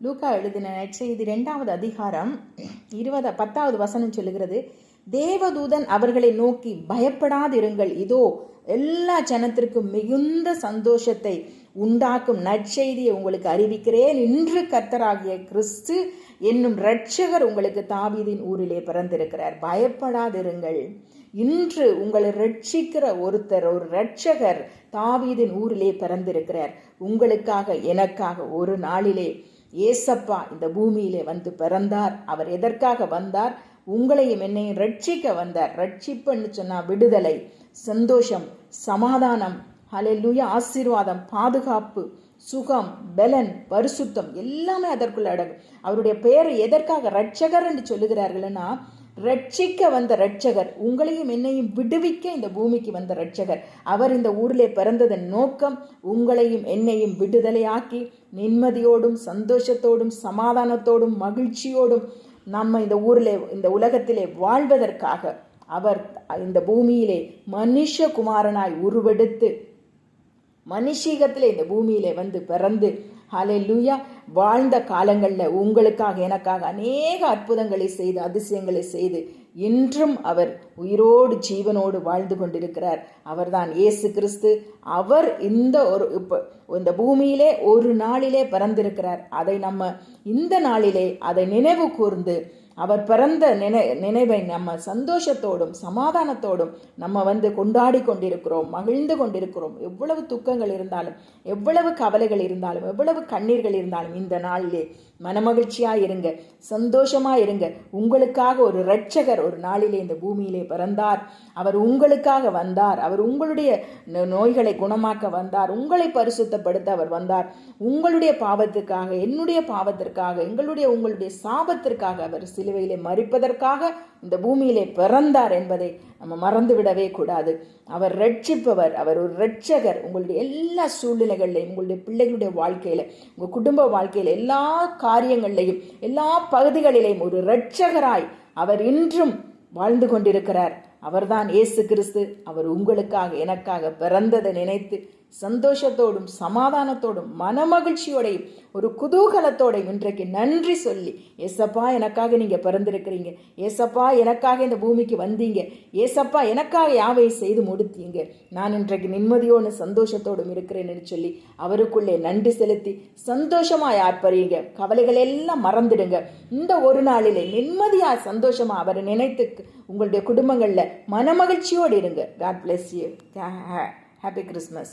லூக்கா எழுதின நற்செய்தி 2வது அதிகாரம் 10வது வசனம் சொல்லுகிறது, தேவதூதன் அவர்களை நோக்கி, பயப்படாதிருங்கள், இதோ எல்லா ஜனத்திற்கும் மிகுந்த சந்தோஷத்தை உண்டாக்கும் நற்செய்தியை உங்களுக்கு அறிவிக்கிறேன். இன்று கர்த்தராகிய கிறிஸ்து என்னும் இரட்சகர் உங்களுக்கு தாவீதின் ஊரிலே பிறந்திருக்கிறார். பயப்படாதிருங்கள். இன்று உங்களை ரட்சிக்கிற ஒருத்தர், ஒரு இரட்சகர் தாவீதின் ஊரிலே பிறந்திருக்கிறார். உங்களுக்காக, எனக்காக ஒரு நாளிலே ஏசப்பா இந்த பூமியிலே வந்து பிறந்தார். அவர் எதற்காக வந்தார்? உங்களையும் என்னையும் ரட்சிக்க வந்தார். ரட்சிப்புன்னு சொன்னா விடுதலை, சந்தோஷம், சமாதானம், ஹல்லேலூயா, ஆசீர்வாதம், பாதுகாப்பு, சுகம், பலன், பரிசுத்தம் எல்லாமே அதற்குள்ள அடங்கும். அவருடைய பெயரை எதற்காக ரட்சகர் என்று சொல்லுகிறார்கள்னா, ரட்சிக்க வந்த ரட்சகர், உங்களையும் என்னையும் விடுவிக்க இந்த பூமிக்கு வந்த ரட்சகர். அவர் இந்த ஊரிலே பிறந்ததன் நோக்கம் உங்களையும் என்னையும் விடுதலையாக்கி நிம்மதியோடும் சந்தோஷத்தோடும் சமாதானத்தோடும் மகிழ்ச்சியோடும் நம்ம இந்த ஊரிலே, இந்த உலகத்திலே வாழ்வதற்காக அவர் இந்த பூமியிலே மனுஷகுமாரனாய் உருவெடுத்து மனுஷீகத்திலே இந்த பூமியிலே வந்து பிறந்து ஹல்லேலூயா வாழ்ந்த காலங்களில் உங்களுக்காக எனக்காக அநேக அற்புதங்களை செய்து அதிசயங்களை செய்து இன்றும் அவர் உயிரோடு ஜீவனோடு வாழ்ந்து கொண்டிருக்கிறார். அவர்தான் இயேசு கிறிஸ்து. அவர் இந்த பூமியிலே ஒரு நாளிலே பிறந்திருக்கிறார். அதை நம்ம இந்த நாளிலே அதை நினைவு கூர்ந்து அவர் பிறந்த நினைவை நம்ம சந்தோஷத்தோடும் சமாதானத்தோடும் நம்ம கொண்டாடி கொண்டிருக்கிறோம், மகிழ்ந்து கொண்டிருக்கிறோம். எவ்வளவு துக்கங்கள் இருந்தாலும், எவ்வளவு கவலைகள் இருந்தாலும், எவ்வளவு கண்ணீர்கள் இருந்தாலும் இந்த நாளிலே மனமகிழ்ச்சியா இருங்க, சந்தோஷமா இருங்க. உங்களுக்காக ஒரு இரட்சகர் ஒரு நாளிலே இந்த பூமியிலே பிறந்தார். அவர் உங்களுக்காக வந்தார். அவர் உங்களுடைய நோய்களை குணமாக்க வந்தார். உங்களை பரிசுத்தப்படுத்த அவர் வந்தார். உங்களுடைய பாவத்திற்காக, என்னுடைய பாவத்திற்காக, உங்களுடைய சாபத்திற்காக அவர் சிலுவையிலே மரிப்பதற்காக இந்த பூமியிலே பிறந்தார் என்பதை நம்ம மறந்து விடவே கூடாது. அவர் ரட்சிப்பவர், அவர் ஒரு இரட்சகர். உங்களுடைய எல்லா சூழ்நிலைகள்லையும், உங்களுடைய பிள்ளைகளுடைய வாழ்க்கையில, உங்க குடும்ப வாழ்க்கையில, எல்லா காரியங்கள்லையும், எல்லா பகுதிகளிலையும் ஒரு இரட்சகராய் அவர் இன்றும் வாழ்ந்து கொண்டிருக்கிறார். அவர்தான் இயேசு கிறிஸ்து. அவர் உங்களுக்காக எனக்காக பிறந்ததை நினைத்து சந்தோஷத்தோடும் சமாதானத்தோடும் மனமகிழ்ச்சியோடையும் ஒரு குதூகலத்தோடையும் இன்றைக்கு நன்றி சொல்லி, ஏசப்பா எனக்காக நீங்க பிறந்திருக்கிறீங்க, ஏசப்பா எனக்காக இந்த பூமிக்கு வந்தீங்க, ஏசப்பா எனக்காக யாவை செய்து முடித்தீங்க, நான் இன்றைக்கு நிம்மதியோடு சந்தோஷத்தோடும் இருக்கிறேன்னு சொல்லி அவருக்குள்ளே நன்றி செலுத்தி சந்தோஷமா ஆர்ப்பரியுங்க. கவலைகள் எல்லாம் மறந்துடுங்க. இந்த ஒரு நாளிலே நிம்மதியா சந்தோஷமா அவரை நினைத்து உங்களுடைய குடும்பங்கள்ல மனமகிழ்ச்சியோடு இருங்க. God bless you. Happy Christmas.